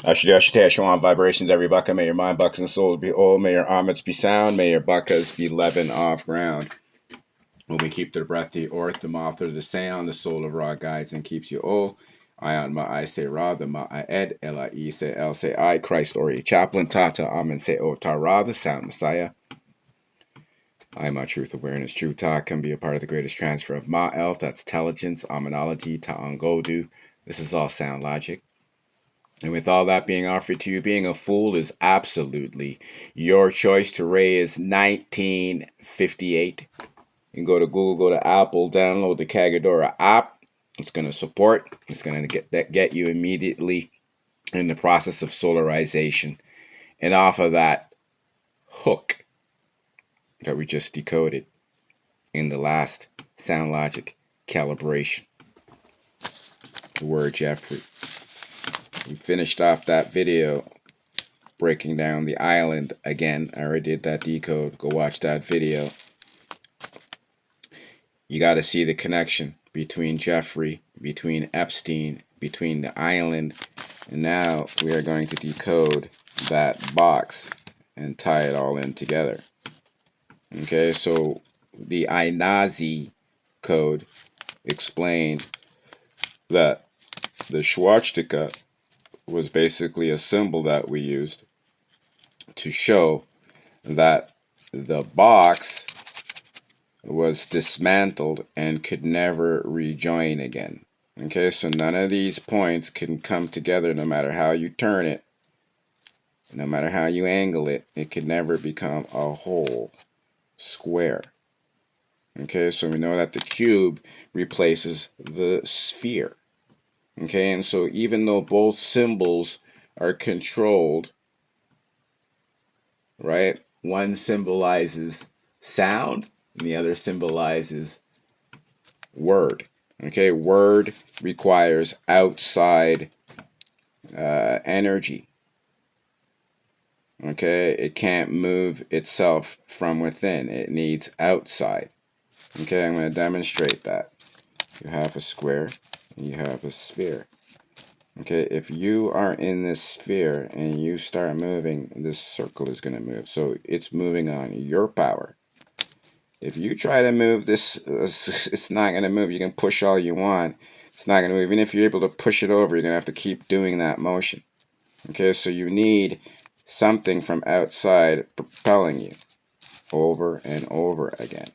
Ashidash, on vibrations, every baka. May your mind, buckas, and souls be old. May your armets be sound. May your buckas be leaven off ground. When we keep the breath, the orth, the mouth, or the sound, the soul of Ra guides and keeps you old. I on my I say Ra, the ma I ed, L-I-E say L, say I, Christ Ori, Chaplain Tata, Amen say O, Ta Ra, the sound Messiah. I, my truth awareness, true talk can be a part of the greatest transfer of Ma Elf, that's intelligence, Amenology, Ta'angodu. This is all sound logic. And with all that being offered to you, being a fool is absolutely your choice. To raise 1958. You can go to Google, go to Apple, download the Kagadora app. It's going to support. It's going to get you immediately in the process of solarization. And off of that hook that we just decoded in the last sound logic calibration. The word Jeffrey. We finished off that video breaking down the island again. I already did that decode. Go watch that video. You got to see the connection between Jeffrey, between Epstein, between the island, and now we are going to decode that box and tie it all in together. Okay, so the Inazi code explained that the swastika was basically a symbol that we used to show that the box was dismantled and could never rejoin again. Okay, so none of these points can come together no matter how you turn it, no matter how you angle it. It could never become a whole square. Okay, so we know that the cube replaces the sphere. Okay, and so even though both symbols are controlled, right? One symbolizes sound and the other symbolizes word. Okay, word requires outside energy. Okay, it can't move itself from within. It needs outside. Okay, I'm going to demonstrate that. You have a square and you have a sphere. Okay, if you are in this sphere and you start moving, this circle is going to move. So it's moving on your power. If you try to move this, it's not going to move. You can push all you want. It's not going to move. Even if you're able to push it over, you're going to have to keep doing that motion. Okay, so you need something from outside propelling you over and over again.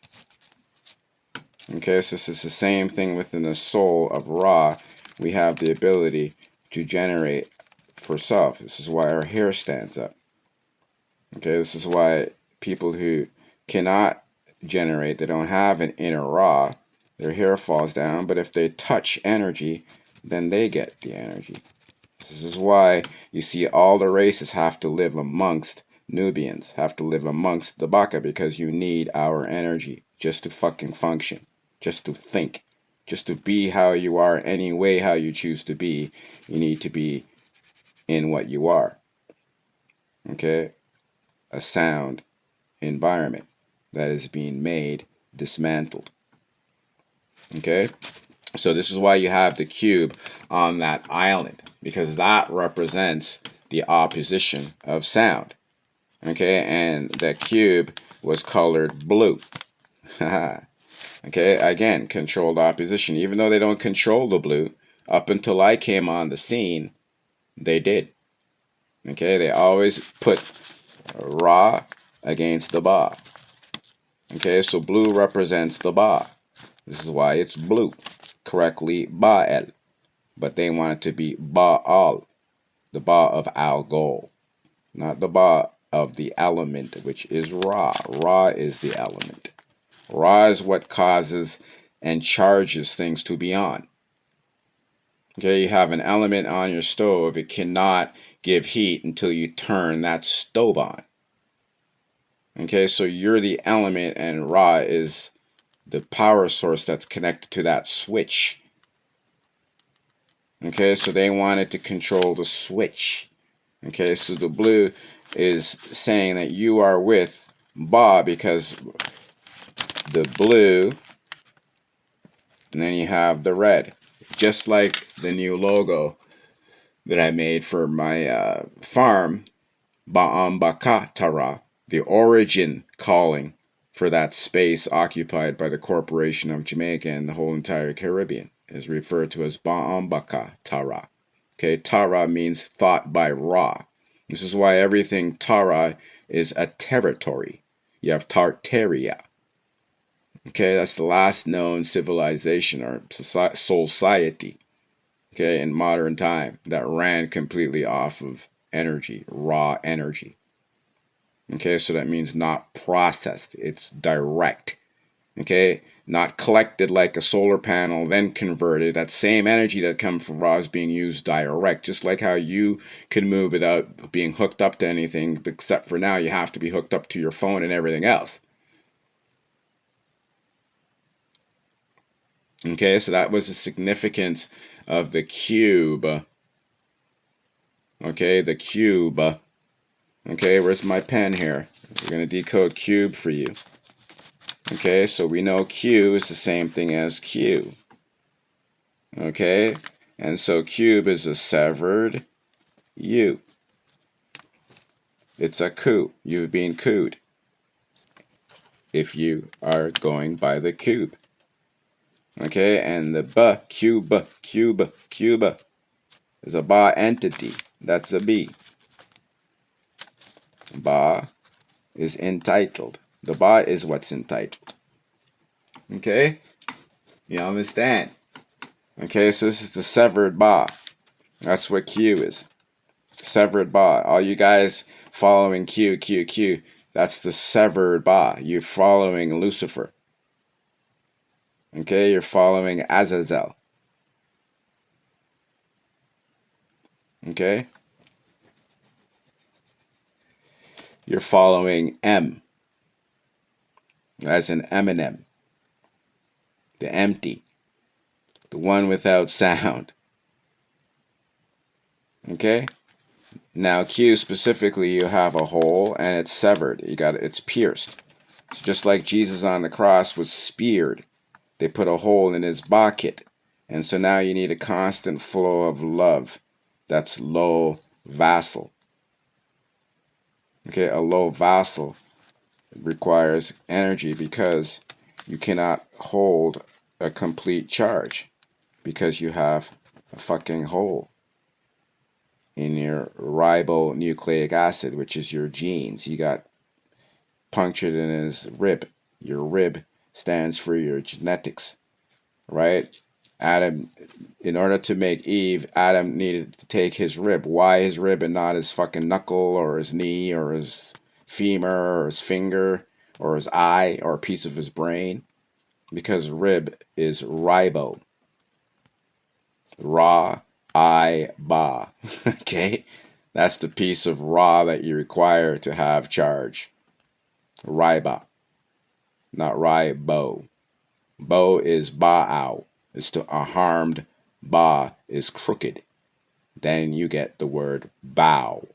Okay, so this is the same thing within the soul of Ra. We have the ability to generate for self. This is why our hair stands up. Okay, this is why people who cannot generate, they don't have an inner Ra, their hair falls down, but if they touch energy, then they get the energy. This is why you see all the races have to live amongst Nubians, have to live amongst the Baka, because you need our energy just to fucking function, just to think, just to be how you are, any way how you choose to be. You need to be in what you are. Okay? A sound environment that is being made, dismantled. Okay? So this is why you have the cube on that island, because that represents the opposition of sound. Okay, and the cube was colored blue. Okay, again, controlled opposition. Even though they don't control the blue, up until I came on the scene, they did. Okay, they always put Ra against the Ba. Okay, so blue represents the Ba. This is why it's blue. Correctly, Ba'el. But they want it to be Ba'al, the Ba of Al-Gol, not the Ba of the element, which is Ra. Ra is the element. Ra is what causes and charges things to be on. Okay, you have an element on your stove. It cannot give heat until you turn that stove on. Okay, so you're the element and Ra is the power source that's connected to that switch. Okay, so they wanted to control the switch. Okay, so the blue is saying that you are with Ba, because the blue, and then you have the red. Just like the new logo that I made for my farm, Ba'ambakatara, the origin calling for that space occupied by the Corporation of Jamaica and the whole entire Caribbean, is referred to as Ba'ambakatara. Okay, Tara means thought by Ra. This is why everything Tara is a territory. You have Tartaria. Okay, that's the last known civilization or society, okay, in modern time that ran completely off of energy, raw energy. Okay, so that means not processed, it's direct. Okay, not collected like a solar panel, then converted. That same energy that comes from raw is being used direct, just like how you can move without being hooked up to anything, except for now you have to be hooked up to your phone and everything else. Okay, so that was the significance of the cube. Okay, the cube. Okay, where's my pen here? We're going to decode cube for you. Okay, so we know Q is the same thing as Q. Okay, and so cube is a severed U. It's a coup. You've been cooed if you are going by the cube. Okay, and the cube is a ba entity. That's a B. Ba is entitled. The ba is what's entitled. Okay? You understand? Okay, so this is the severed ba. That's what Q is. Severed ba. All you guys following Q, that's the severed ba. You're following Lucifer. Okay, you're following Azazel. Okay? You're following M, as in Eminem. The empty. The one without sound. Okay? Now Q specifically, you have a hole and it's severed. It's pierced. So just like Jesus on the cross was speared, they put a hole in his bucket. And so now you need a constant flow of love. That's low vassal. Okay, a low vassal requires energy because you cannot hold a complete charge because you have a fucking hole in your ribonucleic acid, which is your genes. You got punctured in his rib. Your rib stands for your genetics, right? Adam, in order to make Eve, Adam needed to take his rib. Why his rib and not his fucking knuckle or his knee or his femur or his finger or his eye or a piece of his brain? Because rib is ribo. Ra, I, ba. Okay? That's the piece of raw that you require to have charge. Riba, not ribo. Bo is ba'ow. It's to a harmed. Ba is crooked. Then you get the word bow.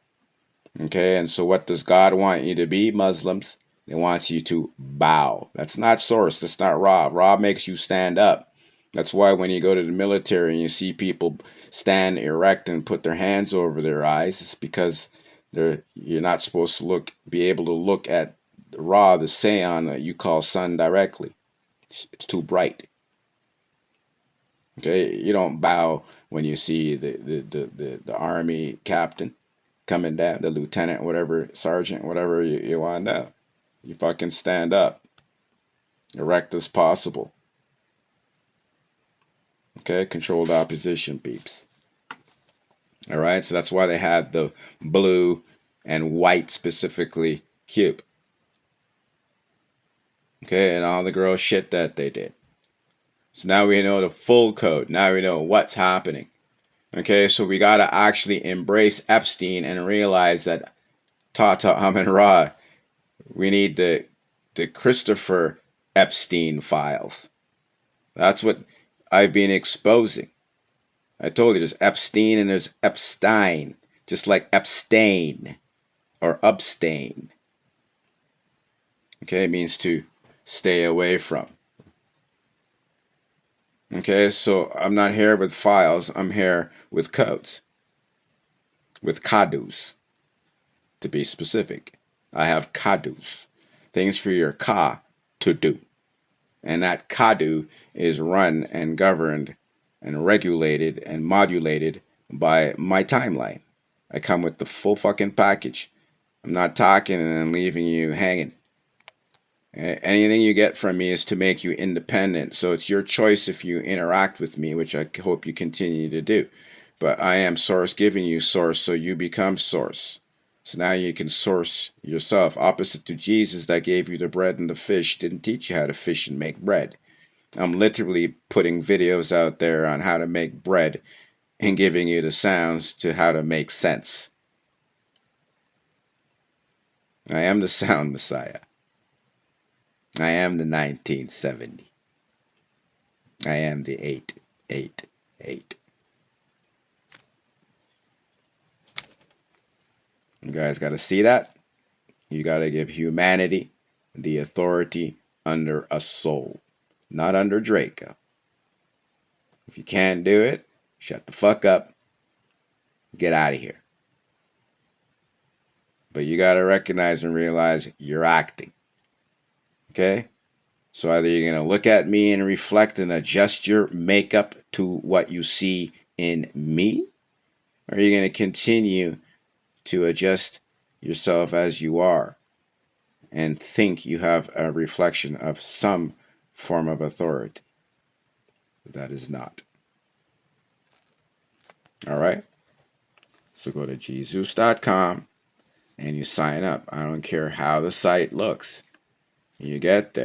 Okay, and so what does God want you to be, Muslims? He wants you to bow. That's not source. That's not Ra. Ra makes you stand up. That's why when you go to the military and you see people stand erect and put their hands over their eyes, it's because you're not supposed to be able to look at Ra, the Seon that you call sun, directly. It's too bright. Okay, you don't bow when you see the army captain coming down, the lieutenant, whatever, sergeant, whatever you want to. You fucking stand up, erect as possible. Okay, controlled opposition, peeps. All right, so that's why they had the blue and white specifically cube. Okay, and all the gross shit that they did. So now we know the full code. Now we know what's happening. Okay, so we got to actually embrace Epstein and realize that Tata Amun Ra, we need the Christopher Epstein files. That's what I've been exposing. I told you there's Epstein and there's Epstein, just like abstain or abstain. Okay, it means to stay away from. Okay, so I'm not here with files, I'm here with codes. with kadus, to be specific. I have kadus, things for your ka to do. And that kadu is run and governed and regulated and modulated by my timeline. I come with the full fucking package. I'm not talking and leaving you hanging. Anything you get from me is to make you independent. So it's your choice if you interact with me, which I hope you continue to do. But I am source giving you source, so you become source. So now you can source yourself. Opposite to Jesus that gave you the bread and the fish, didn't teach you how to fish and make bread. I'm literally putting videos out there on how to make bread and giving you the sounds to how to make sense. I am the sound messiah. I am the 1970. I am the 888. You guys got to see that? You got to give humanity the authority under a soul, not under Draco. If you can't do it, shut the fuck up. Get out of here. But you got to recognize and realize you're acting. Okay? So either you're going to look at me and reflect and adjust your makeup to what you see in me, or you're going to continue to adjust yourself as you are and think you have a reflection of some form of authority. But that is not. All right? So go to jesus.com and you sign up. I don't care how the site looks. You get there.